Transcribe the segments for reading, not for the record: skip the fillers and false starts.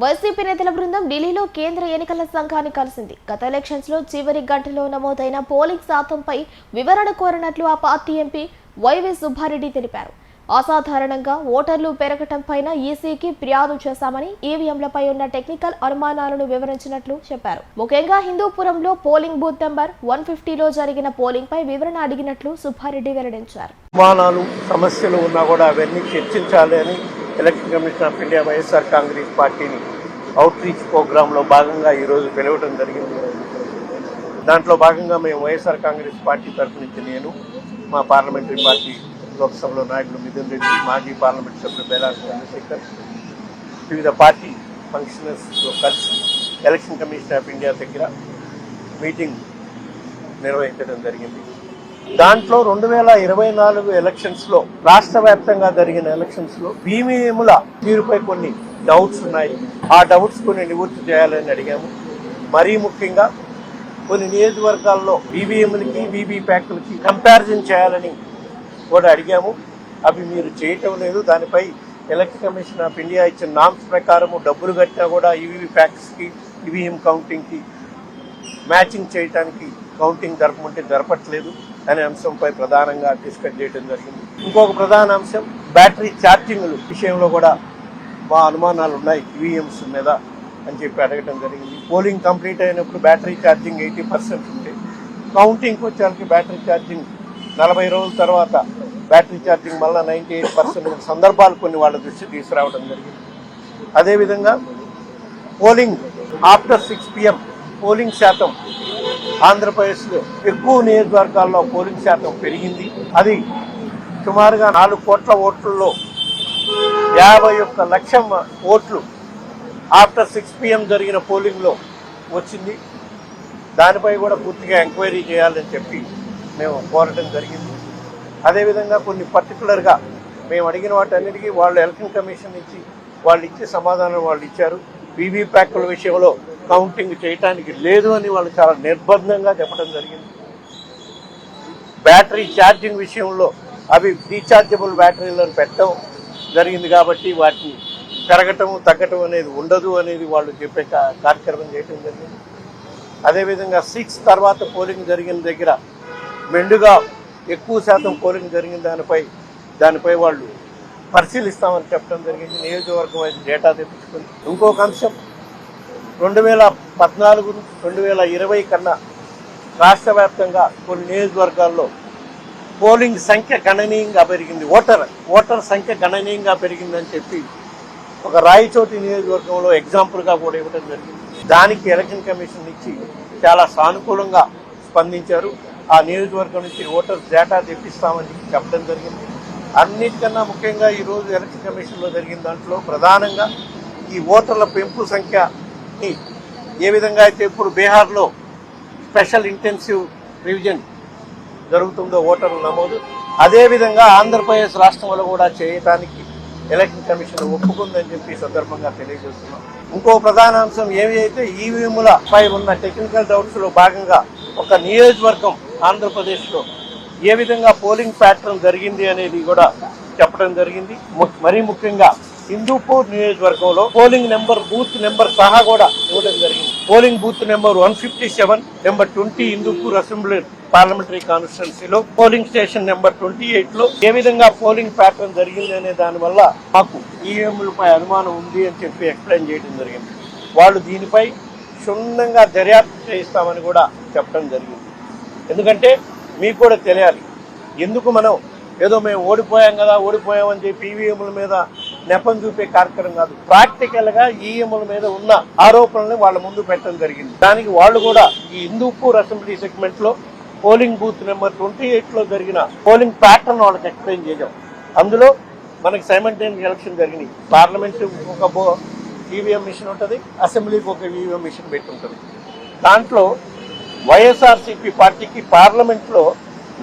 YCP నేతల బృందం ఢిల్లీలో కేంద్ర ఎన్నికల సంఘాన్ని కలిసింది. గత ఎలక్షన్స్ లో చివరి గంటలో నమోదైన పోలింగ్ శాతంపై వివరణ కోరినట్లు ఆ పార్టీ ఎంపీ వైవి సుబ్బారెడ్డి తెలిపారు. అసాధారణంగా ఓటర్లు పెరగటంపైన ఈసీకి ఫిర్యాదు చేశామని, ఈవీఎంలపై ఉన్న టెక్నికల్ అనుమానాలను వివరించినట్లు చెప్పారు. ముఖ్యంగా హిందూపురంలో పోలింగ్ బూత్ నెంబర్ 150లో జరిగిన పోలింగ్ పై వివరణ అడిగినట్లు సుబ్బారెడ్డి వెల్లడించారు. అనుమానాలు సమస్యలు ఉన్నా కూడా అవన్నీ చర్చించాలి అని election commission of India YSR Congress పార్టీని అవుట్ రీచ్ ప్రోగ్రాంలో భాగంగా ఈరోజు పిలవడం జరిగింది. దాంట్లో భాగంగా మేము వైఎస్ఆర్ కాంగ్రెస్ పార్టీ తరఫు నుంచి నేను, మా పార్లమెంటరీ పార్టీ లోక్సభలో నాయకులు మిథున్ రెడ్డి, మాజీ పార్లమెంట్ సభ్యులు బేలాస్ చంద్రశేఖర్, వివిధ పార్టీ ఫంక్షనర్స్తో కలిసి ఎలక్షన్ కమిషన్ ఆఫ్ ఇండియా దగ్గర మీటింగ్ నిర్వహించడం జరిగింది. దాంట్లో 2024 ఎలక్షన్స్లో రాష్ట్ర వ్యాప్తంగా జరిగిన ఎలక్షన్స్లో ఈవీఎంల తీరుపై కొన్ని డౌట్స్ ఉన్నాయి. ఆ డౌట్స్ కొన్ని నివృత్తి చేయాలని అడిగాము. మరీ ముఖ్యంగా కొన్ని నియోజకవర్గాల్లో ఈవీఎంలకి వీవీప్యాట్లకి కంపారిజన్ చేయాలని కూడా అడిగాము. అవి మీరు చేయటం లేదు. దానిపై ఎలక్షన్ కమిషన్ ఆఫ్ ఇండియా ఇచ్చిన నామ్స్ ప్రకారము డబ్బులు కట్టినా కూడా ఈవీప్యాట్స్కి ఈవీఎం కౌంటింగ్కి మ్యాచింగ్ చేయడానికి కౌంటింగ్ జరపమంటే జరపట్లేదు అనే అంశంపై ప్రధానంగా డిస్కస్ చేయడం జరిగింది. ఇంకొక ప్రధాన అంశం బ్యాటరీ ఛార్జింగ్ల విషయంలో కూడా మా అనుమానాలు ఉన్నాయి ఈవీఎంస్ మీద అని చెప్పి అడగడం జరిగింది. పోలింగ్ కంప్లీట్ అయినప్పుడు బ్యాటరీ ఛార్జింగ్ 80% ఉంటే కౌంటింగ్కి వచ్చేసరికి బ్యాటరీ ఛార్జింగ్ 40 రోజుల తర్వాత బ్యాటరీ ఛార్జింగ్ మళ్ళీ 98% సందర్భాలు కొన్ని వాళ్ళ దృష్టి తీసుకురావడం జరిగింది. అదేవిధంగా పోలింగ్ ఆఫ్టర్ 6 PM పోలింగ్ శాతం ఆంధ్రప్రదేశ్లో ఎక్కువ నియోజకవర్గాల్లో పోలింగ్ శాతం పెరిగింది. అది సుమారుగా 4 కోట్ల ఓట్లలో 51 లక్షల ఓట్లు ఆఫ్టర్ 6 PM జరిగిన పోలింగ్లో వచ్చింది. దానిపై కూడా పూర్తిగా ఎంక్వైరీ చేయాలని చెప్పి మేము కోరడం జరిగింది. అదేవిధంగా కొన్ని పర్టికులర్గా మేము అడిగిన వాటన్నిటికీ వాళ్ళు ఎలక్షన్ కమిషన్ నుంచి వాళ్ళు ఇచ్చే సమాధానం వాళ్ళు ఇచ్చారు. వీవీప్యాట్ల విషయంలో కౌంటింగ్ చేయటానికి లేదు అని వాళ్ళు చాలా నిర్బంధంగా చెప్పడం జరిగింది. బ్యాటరీ ఛార్జింగ్ విషయంలో అవి రీఛార్జబుల్ బ్యాటరీలను పెట్టడం జరిగింది కాబట్టి వాటిని పెరగటం తగ్గటం అనేది ఉండదు అనేది వాళ్ళు చెప్పే కార్యక్రమం చేయడం జరిగింది. అదేవిధంగా 6 తర్వాత పోలింగ్ జరిగిన దగ్గర మెండుగా ఎక్కువ శాతం పోలింగ్ జరిగిన దానిపై వాళ్ళు పరిశీలిస్తామని చెప్పడం జరిగింది. నియోజకవర్గం అయితే డేటా తెప్పించుకుంది. ఇంకొక అంశం 2014, 2020 కన్నా రాష్ట్ర వ్యాప్తంగా కొన్ని నియోజకవర్గాల్లో పోలింగ్ సంఖ్య గణనీయంగా పెరిగింది. ఓటర్ సంఖ్య గణనీయంగా పెరిగిందని చెప్పి ఒక రాయచోటి నియోజకవర్గంలో ఎగ్జాంపుల్గా కూడా ఇవ్వడం జరిగింది. దానికి ఎలక్షన్ కమిషన్ నుంచి చాలా సానుకూలంగా స్పందించారు. ఆ నియోజకవర్గం నుంచి ఓటర్స్ డేటా తెప్పిస్తామని చెప్పడం జరిగింది. అన్నిటికన్నా ముఖ్యంగా ఈరోజు ఎలక్షన్ కమిషన్లో జరిగిన దాంట్లో ప్రధానంగా ఈ ఓటర్ల పెంపు సంఖ్యని ఏ విధంగా అయితే ఇప్పుడు బీహార్లో స్పెషల్ ఇంటెన్సివ్ రివిజన్ జరుగుతుందో ఓటర్ల నమోదు, అదేవిధంగా ఆంధ్రప్రదేశ్ రాష్ట్రంలో కూడా చేయటానికి ఎలక్షన్ కమిషన్ ఒప్పుకుందని చెప్పి సందర్భంగా తెలియజేస్తున్నాం. ఇంకో ప్రధాన అంశం ఏవి అయితే ఈవీఎంలపై ఉన్న టెక్నికల్ డౌట్స్లో భాగంగా ఒక నియోజకవర్గం ఆంధ్రప్రదేశ్లో ఏ విధంగా పోలింగ్ ప్యాటర్న్ జరిగింది అనేది కూడా చెప్పడం జరిగింది. మరీ ముఖ్యంగా హిందూపూర్ నియోజకవర్గంలో పోలింగ్ నెంబర్ బూత్ నెంబర్ సహా కూడా ఇవ్వడం జరిగింది. Polling booth number 157, number 20 Hindupur assembly parliamentary కాన్స్టిట్యున్సీలో, పోలింగ్ స్టేషన్ నెంబర్ 28లో ఏ విధంగా పోలింగ్ ప్యాటర్న్ జరిగింది అనే దానివల్ల మాకు ఈవీఎంలపై అనుమానం ఉంది అని చెప్పి ఎక్స్ప్లెయిన్ చేయడం జరిగింది. వాళ్ళు దీనిపై క్షుణ్ణంగా దర్యాప్తు చేయిస్తామని కూడా చెప్పడం జరిగింది. ఎందుకంటే మీకు కూడా తెలియాలి, ఎందుకు మనం ఏదో మేము ఓడిపోయామని చెప్పి ఈవీఎంల మీద నెపం చూపే కార్యక్రమం కాదు. ప్రాక్టికల్గా ఈవీఎంల మీద ఉన్న ఆరోపణల్ని వాళ్ళ ముందు పెట్టడం జరిగింది. దానికి వాళ్ళు కూడా ఈ హిందూపూర్ అసెంబ్లీ సెగ్మెంట్లో పోలింగ్ బూత్ నెంబర్ 28లో జరిగిన పోలింగ్ ప్యాటర్న్ వాళ్ళకి ఎక్స్ప్లెయిన్ చేశాం. అందులో మనకి సైమల్టేనియస్ ఎలక్షన్ జరిగినాయి. పార్లమెంటు ఒక ఈవీఎం మిషన్ ఉంటుంది, అసెంబ్లీకి ఒక ఈవీఎం మిషన్ పెట్టి ఉంటుంది. దాంట్లో వైఎస్ఆర్సీపీ పార్టీకి పార్లమెంట్లో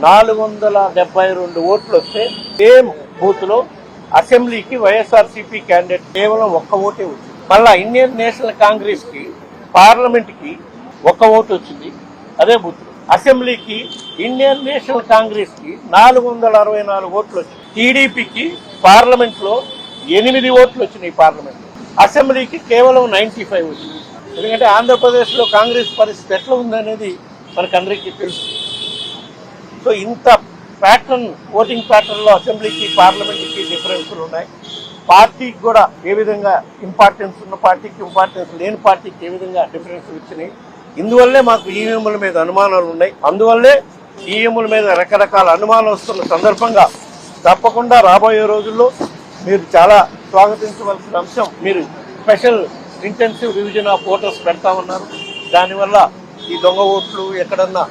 472 ఓట్లు వస్తే సేమ్ బూత్లో అసెంబ్లీకి వైఎస్ఆర్సీపీ క్యాండిడేట్ కేవలం 1 ఓటే వచ్చింది. మళ్ళా ఇండియన్ నేషనల్ కాంగ్రెస్కి పార్లమెంట్కి 1 ఓటు వచ్చింది అదే బూత్. అసెంబ్లీకి ఇండియన్ నేషనల్ కాంగ్రెస్కి 464 ఓట్లు వచ్చింది. టీడీపీకి పార్లమెంట్లో 8 ఓట్లు వచ్చినాయి. పార్లమెంట్లో అసెంబ్లీకి కేవలం 95 వచ్చింది. ఎందుకంటే ఆంధ్రప్రదేశ్లో కాంగ్రెస్ పరిస్థితి ఎట్లా ఉందనేది మనకందరికీ తెలుసు. సో ఇంత ప్యాటర్న్, ఓటింగ్ ప్యాటర్న్లో అసెంబ్లీకి పార్లమెంట్కి డిఫరెన్స్లు ఉన్నాయి. పార్టీకి కూడా ఏ విధంగా ఇంపార్టెన్స్ ఉన్న పార్టీకి, ఇంపార్టెన్స్ లేని పార్టీకి ఏ విధంగా డిఫరెన్స్ వచ్చినాయి. ఇందువల్లే మాకు ఈవీఎంల మీద అనుమానాలు ఉన్నాయి. అందువల్లే ఈవీఎంల మీద రకరకాల అనుమానాలు వస్తున్న సందర్భంగా తప్పకుండా రాబోయే రోజుల్లో మీరు చాలా స్వాగతించవలసిన అంశం, మీరు special intensive revision of voters పెడతామన్నారు. దానివల్ల ఈ దొంగ ఓట్లు ఎక్కడన్నా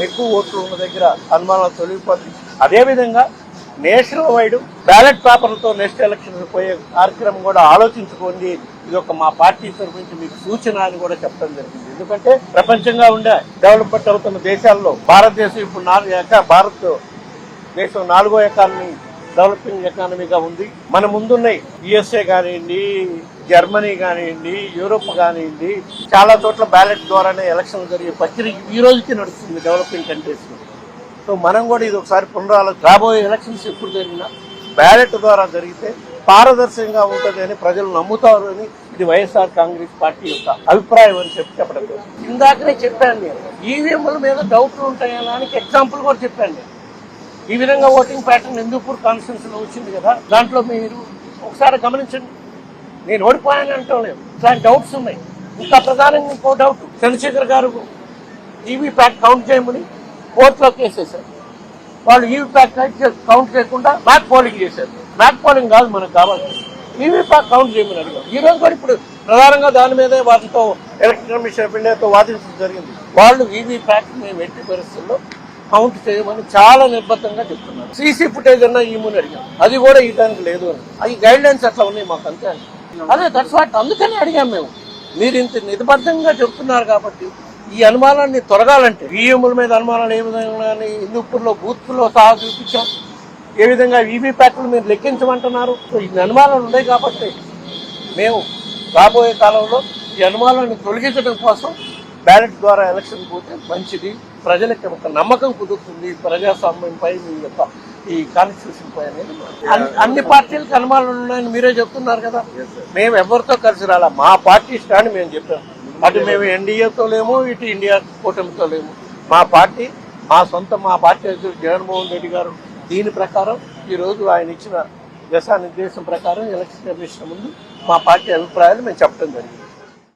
ఎక్కువ ఓట్లు ఉన్న దగ్గర అనుమానాలు తొలగిపోతాయి. అదేవిధంగా నేషనల్ వైడ్ బ్యాలెట్ పేపర్లతో నెక్స్ట్ ఎలక్షన్ పోయే కార్యక్రమం కూడా ఆలోచించుకోండి. ఇది ఒక మా పార్టీ తరఫు నుంచి మీకు సూచన అని కూడా చెప్పడం జరిగింది. ఎందుకంటే ప్రపంచంగా ఉండే డెవలప్మెంట్ అవుతున్న దేశాల్లో భారతదేశం ఇప్పుడు భారతదేశం 4వ ఎకానమీ, డెవలపింగ్ ఎకానమీగా ఉంది. మన ముందున్నాయి యుఎస్ఏ కానివ్వండి, జర్మనీ కానివ్వండి, యూరోప్ కానివ్వండి, చాలా చోట్ల బ్యాలెట్ ద్వారానే ఎలక్షన్ జరిగే ప్రక్రియ ఈ రోజుకి నడుస్తుంది డెవలపింగ్ కంట్రీస్ లో. సో మనం కూడా ఇది ఒకసారి పునరాలోచన, రాబోయే ఎలక్షన్స్ ఎప్పుడు జరిగినా బ్యాలెట్ ద్వారా జరిగితే పారదర్శకంగా ఉంటుంది అని ప్రజలు నమ్ముతారు అని ఇది వైఎస్ఆర్ కాంగ్రెస్ పార్టీ యొక్క అభిప్రాయం అని చెప్పడం. ఇందాకనే చెప్పాను నేను, ఈవీఎంల మీద డౌట్లు ఉంటాయనడానికి ఎగ్జాంపుల్ కూడా చెప్పాను నేను. ఈ విధంగా ఓటింగ్ ప్యాటర్న్ హిందూపూర్ కాన్స్టిట్యూన్సీలో వచ్చింది కదా, దాంట్లో మీరు ఒకసారి గమనించండి. నేను ఓడిపోయాను అంటాం లేదు, ఇట్లాంటి డౌట్స్ ఉన్నాయి. ఇంకా ప్రధానంగా ఇంకో డౌట్, చంద్రశేఖర్ గారు ఈవీప్యాట్ కౌంట్ చేయమని కోర్టులో కేసేశారు. వాళ్ళు ఈవీప్యాట్ కౌంట్ చేయకుండా బ్యాక్ పోలింగ్ చేశారు. బ్యాక్ పోలింగ్ కాదు మనకు కావాలి, ఈవీప్యాట్ కౌంట్ చేయమని అడిగారు. ఈ రోజు కూడా ఇప్పుడు ప్రధానంగా దాని మీదే వాటితో ఎలక్షన్ కమిషన్ ఆఫ్ ఇండియాతో వాదించడం జరిగింది. వాళ్ళు ఈవీప్యాట్ మేము ఎట్టి పరిస్థితుల్లో కౌంట్ చేయమని చాలా నిర్బద్ధంగా చెప్తున్నారు. సీసీ ఫుటేజ్ అన్నా ఈమని అడిగాం, అది కూడా ఇవ్వడానికి లేదు అని. అవి గైడ్ లైన్స్ అట్లా ఉన్నాయి మాకు, అంతే అని. అదే దట్స్ వాట్, అందుకని అడిగాం మేము. మీరు ఇంత నిర్బద్ధంగా చెప్తున్నారు కాబట్టి ఈ అనుమానాన్ని తొలగాలంటే, ఈఎంల మీద అనుమానాలు ఏ విధంగా హిందూపూర్లో బూత్లో సహా చూపించాం, ఏ విధంగా వీవీప్యాట్లు మీరు లెక్కించమంటున్నారు. సో ఈ అనుమానాలు ఉన్నాయి కాబట్టి మేము రాబోయే కాలంలో ఈ అనుమానాన్ని తొలగించడం కోసం బ్యాలెట్ ద్వారా ఎలక్షన్ పోతే మంచిది, ప్రజలకి ఒక నమ్మకం కుదురుతుంది ప్రజాస్వామ్యంపై, మీ యొక్క ఈ కాన్స్టిట్యూషన్ పై అనేది. అన్ని పార్టీలకు అనుమానాలు ఉన్నాయని మీరే చెప్తున్నారు కదా. మేము ఎవరితో కలిసి రాలా, మా పార్టీ స్టాండ్ మేము చెప్పాము. అటు మేము ఎన్డీఏతో లేము, ఇటు ఇండియా కూటమితో లేము. మా పార్టీ, మా పార్టీ అధ్యక్షుడు జగన్మోహన్ రెడ్డి గారు దీని ప్రకారం ఈరోజు ఆయన ఇచ్చిన దిశానిర్దేశం ప్రకారం ఎలక్షన్ కమిషన్ ముందు మా పార్టీ అభిప్రాయాలు మేము చెప్పడం జరిగింది.